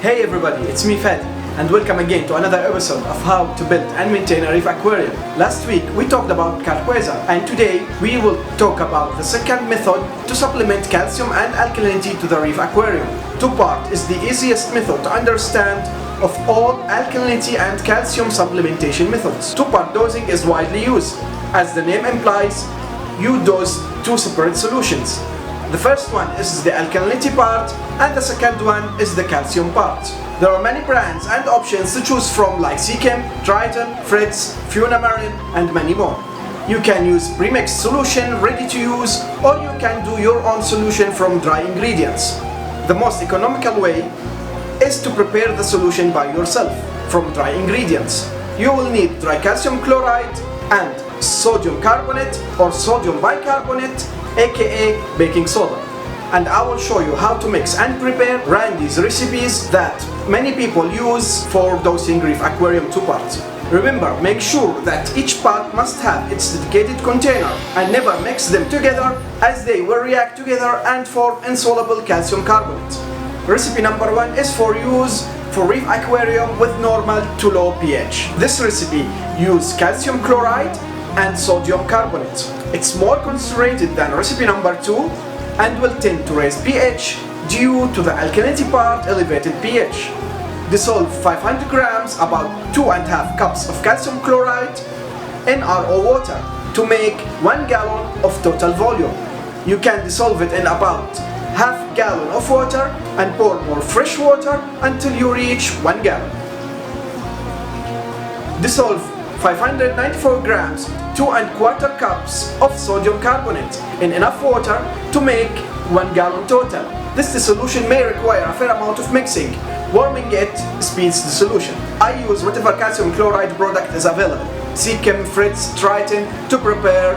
Hey everybody, it's me Fadi, and welcome again to another episode of how to build and maintain a reef aquarium. Last week we talked about Kalkwasser, and today we will talk about the second method to supplement calcium and alkalinity to the reef aquarium. Two-part is the easiest method to understand of all alkalinity and calcium supplementation methods. Two-part dosing is widely used. As the name implies, you dose two separate solutions. The first one is the alkalinity part, and the second one is the calcium part. There are many brands and options to choose from, like Seachem, Triton, Fritz, Funamarin, and many more. You can use premixed solution ready to use, or you can do your own solution from dry ingredients. The most economical way is to prepare the solution by yourself from dry ingredients. You will need dry calcium chloride and sodium carbonate or sodium bicarbonate, aka baking soda. And I will show you how to mix and prepare Randy's recipes that many people use for dosing reef aquarium two parts. Remember, make sure that each part must have its dedicated container and never mix them together, as they will react together and form insoluble calcium carbonate. Recipe number 1 is for use for reef aquarium with normal to low pH. This recipe uses calcium chloride and sodium carbonate. It's more concentrated than recipe number 2 and will tend to raise pH due to the alkalinity part elevated pH. Dissolve 500 grams, about 2.5 cups of calcium chloride in RO water to make 1 gallon of total volume. You can dissolve it in about half gallon of water and pour more fresh water until you reach 1 gallon. Dissolve 594 grams, 2.25 cups of sodium carbonate in enough water to make 1 gallon total. This dissolution may require a fair amount of mixing. Warming it speeds the solution. I use whatever calcium chloride product is available, Seachem, Fritz, Triton, to prepare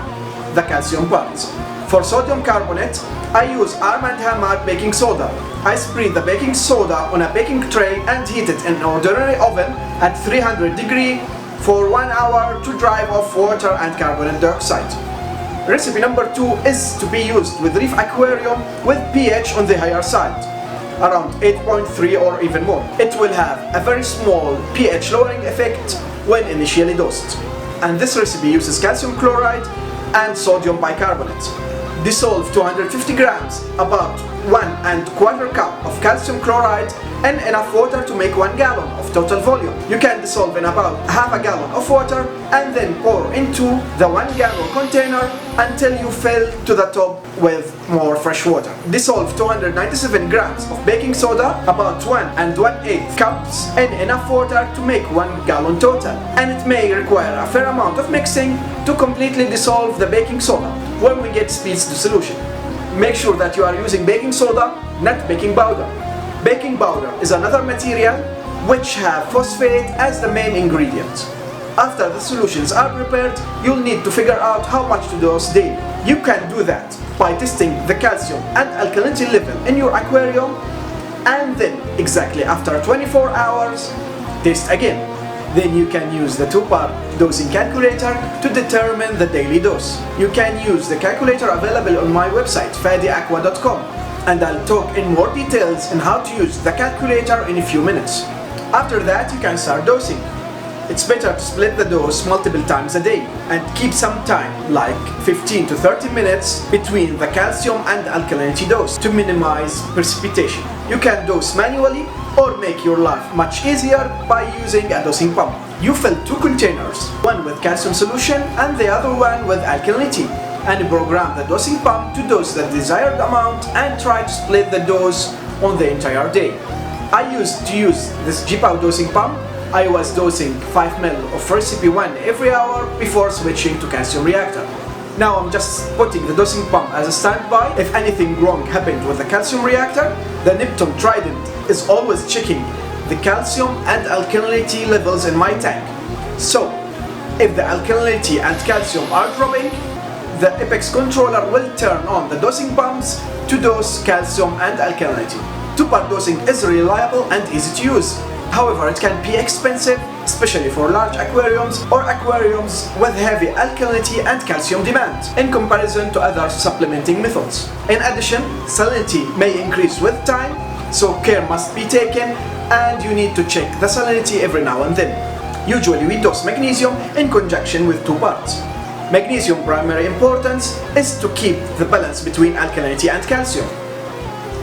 the calcium parts. For sodium carbonate, I use Arm & Hammer baking soda. I spread the baking soda on a baking tray and heat it in an ordinary oven at 300 degrees for 1 hour to drive off water and carbon dioxide. Recipe number 2 is to be used with reef aquarium with pH on the higher side, around 8.3 or even more. It will have a very small pH lowering effect when initially dosed. And this recipe uses calcium chloride and sodium bicarbonate. Dissolve 250 grams, about 1.25 cup of calcium chloride in enough water to make 1 gallon of total volume. You can dissolve in about half a gallon of water and then pour into the 1 gallon container until you fill to the top with more fresh water. Dissolve 297 grams of baking soda, about 1.18 cups in enough water to make 1 gallon total. And it may require a fair amount of mixing to completely dissolve the baking soda when we get speeds to solution. Make sure that you are using baking soda, not baking powder. Baking powder is another material which have phosphate as the main ingredient. After the solutions are prepared, you'll need to figure out how much to dose daily. You can do that by testing the calcium and alkalinity level in your aquarium, and then exactly after 24 hours, test again. Then you can use the two-part dosing calculator to determine the daily dose. You can use the calculator available on my website, fadiaqua.com, and I'll talk in more details on how to use the calculator in a few minutes. After that, you can start dosing. It's better to split the dose multiple times a day and keep some time, like 15 to 30 minutes, between the calcium and alkalinity dose to minimize precipitation. You can dose manually or make your life much easier by using a dosing pump. You fill 2 containers, one with calcium solution and the other one with alkalinity, and program the dosing pump to dose the desired amount and try to split the dose on the entire day. I used to use this GPOW dosing pump. I was dosing 5 ml of recipe 1 every hour before switching to calcium reactor. Now I'm just putting the dosing pump as a standby. If anything wrong happened with the calcium reactor, the Neptune Trident is always checking the calcium and alkalinity levels in my tank. So, if the alkalinity and calcium are dropping, the Apex controller will turn on the dosing pumps to dose calcium and alkalinity. Two-part dosing is reliable and easy to use. However, it can be expensive, especially for large aquariums or aquariums with heavy alkalinity and calcium demand, in comparison to other supplementing methods. In addition, salinity may increase with time, so care must be taken and you need to check the salinity every now and then. Usually we dose magnesium in conjunction with 2 parts. Magnesium primary importance is to keep the balance between alkalinity and calcium.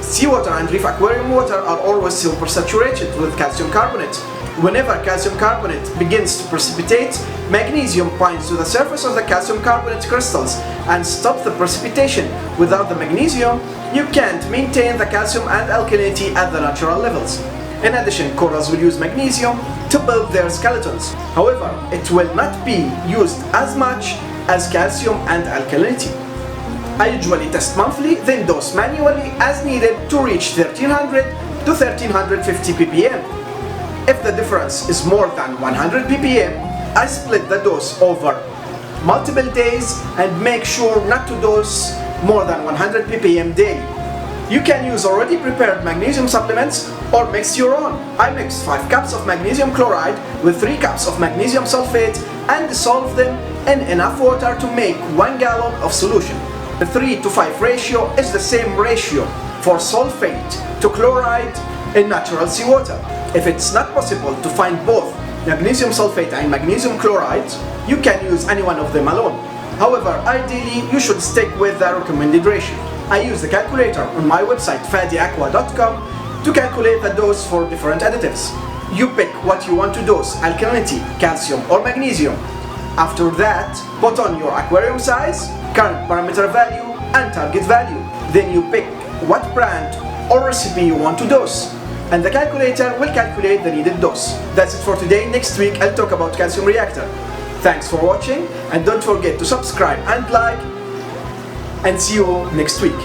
Seawater and reef aquarium water are always supersaturated with calcium carbonate. Whenever calcium carbonate begins to precipitate, magnesium binds to the surface of the calcium carbonate crystals and stops the precipitation. Without the magnesium, you can't maintain the calcium and alkalinity at the natural levels. In addition, corals will use magnesium to build their skeletons. However, it will not be used as much as calcium and alkalinity. I usually test monthly, then dose manually as needed to reach 1300 to 1350 ppm. If the difference is more than 100 ppm, I split the dose over multiple days and make sure not to dose more than 100 ppm daily. You can use already prepared magnesium supplements or mix your own. I mix 5 cups of magnesium chloride with 3 cups of magnesium sulfate and dissolve them in enough water to make 1 gallon of solution. The 3 to 5 ratio is the same ratio for sulfate to chloride in natural seawater. If it's not possible to find both magnesium sulfate and magnesium chloride, you can use any one of them alone. However, ideally you should stick with the recommended ratio. I use the calculator on my website fadiaqua.com to calculate the dose for different additives. You pick what you want to dose, alkalinity, calcium or magnesium. After that, put on your aquarium size, current parameter value and target value. Then you pick what brand or recipe you want to dose, and the calculator will calculate the needed dose. That's it for today. Next week I'll talk about calcium reactor. Thanks for watching, and don't forget to subscribe and like, and see you next week.